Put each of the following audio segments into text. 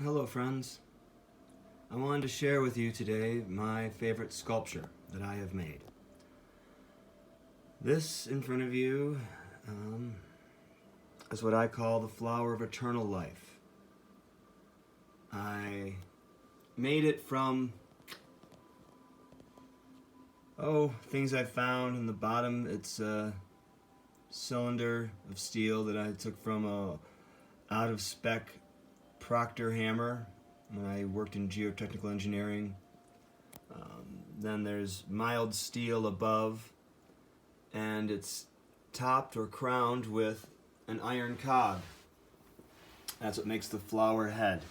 Hello friends. I wanted to share with you today my favorite sculpture that I have made. This in front of you is what I call the flower of eternal life. I made it from things I found in the bottom. It's a cylinder of steel that I took from a out of spec Proctor hammer when I worked in geotechnical engineering. Then there's mild steel above, and it's topped or crowned with an iron cog. That's what makes the flower head.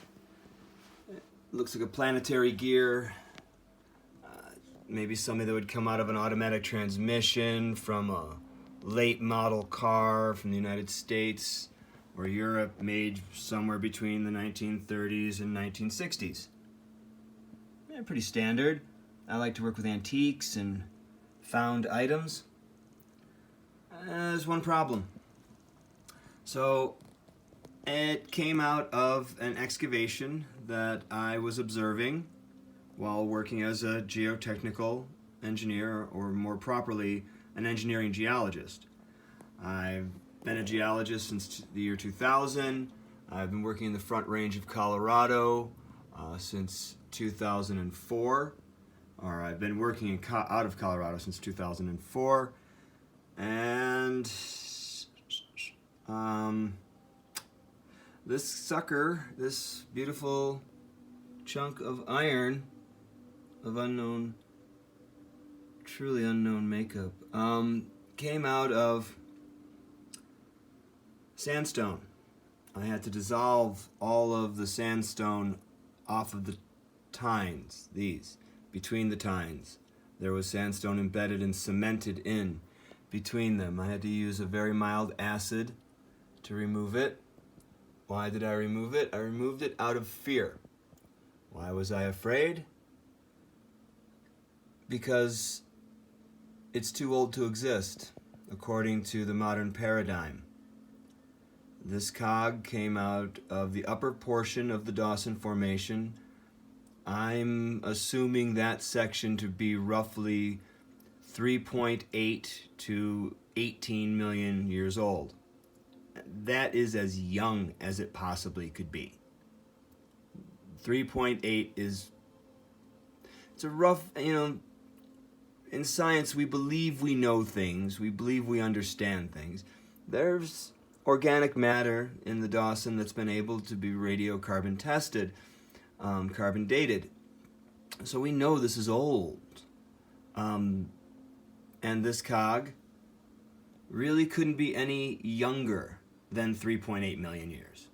It looks like a planetary gear, maybe something that would come out of an automatic transmission from a late model car from the United States or Europe, made somewhere between the 1930s and 1960s. Yeah, pretty standard. I like to work with antiques and found items. There's one problem. So it came out of an excavation that I was observing while working as a geotechnical engineer, or more properly, an engineering geologist. I've been a geologist since the year 2000. I've been working in the Front Range of Colorado since 2004. Or I've been working out of Colorado since 2004. And this sucker, this beautiful chunk of iron of unknown, truly unknown makeup, came out of sandstone. I had to dissolve all of the sandstone off of the tines, between the tines. There was sandstone embedded and cemented in between them. I had to use a very mild acid to remove it. Why did I remove it? I removed it out of fear. Why was I afraid? Because it's too old to exist, according to the modern paradigm. This cog came out of the upper portion of the Dawson Formation. I'm assuming that section to be roughly 3.8 to 18 million years old. That is as young as it possibly could be. 3.8 is, it's a rough, in science we believe we know things, we believe we understand things. There's organic matter in the Dawson that's been able to be radiocarbon tested, carbon dated. So we know this is old. And this cog really couldn't be any younger than 3.8 million years.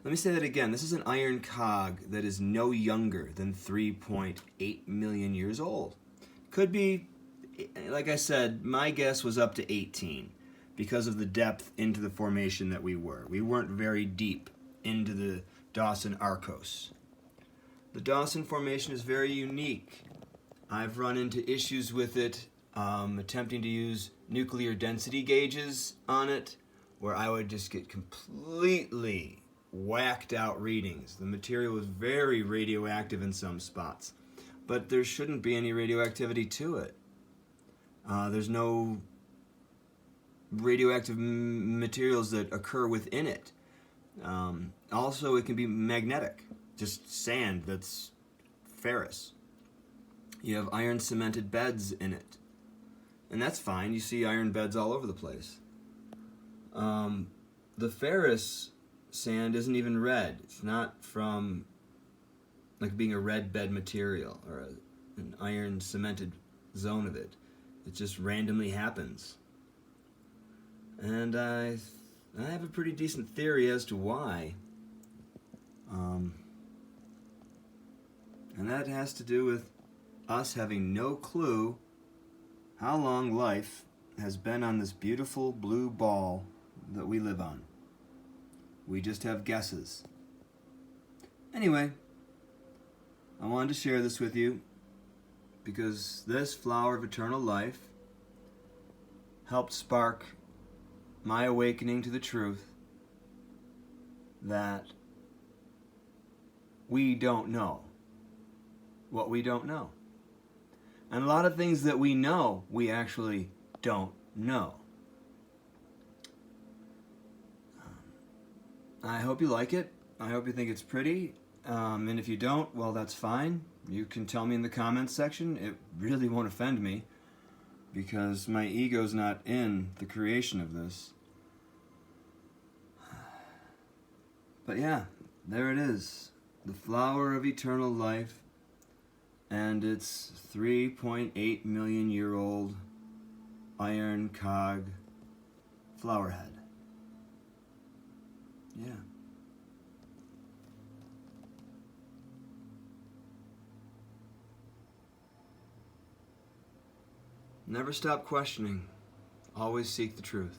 Let me say that again. This is an iron cog that is no younger than 3.8 million years old. Could be, like I said, my guess was up to 18 because of the depth into the formation that we were. We weren't very deep into the Dawson Arcos. The Dawson Formation is very unique. I've run into issues with it attempting to use nuclear density gauges on it, where I would just get completely whacked out readings. The material was very radioactive in some spots, but there shouldn't be any radioactivity to it. There's no radioactive materials that occur within it. Also, it can be magnetic, just sand that's ferrous. You have iron cemented beds in it, and that's fine. You see iron beds all over the place. The ferrous sand isn't even red. It's not from like being a red bed material or an iron cemented zone of it. It just randomly happens. And I have a pretty decent theory as to why. And that has to do with us having no clue how long life has been on this beautiful blue ball that we live on. We just have guesses. Anyway, I wanted to share this with you because this flower of eternal life helped spark my awakening to the truth that we don't know what we don't know. And a lot of things that we know, we actually don't know. I hope you like it. I hope you think it's pretty. And if you don't, well, that's fine. You can tell me in the comments section. It really won't offend me, because my ego's not in the creation of this. But yeah, there it is. The flower of eternal life and its 3.8 million year old iron cog flower head. Yeah. Never stop questioning. Always seek the truth.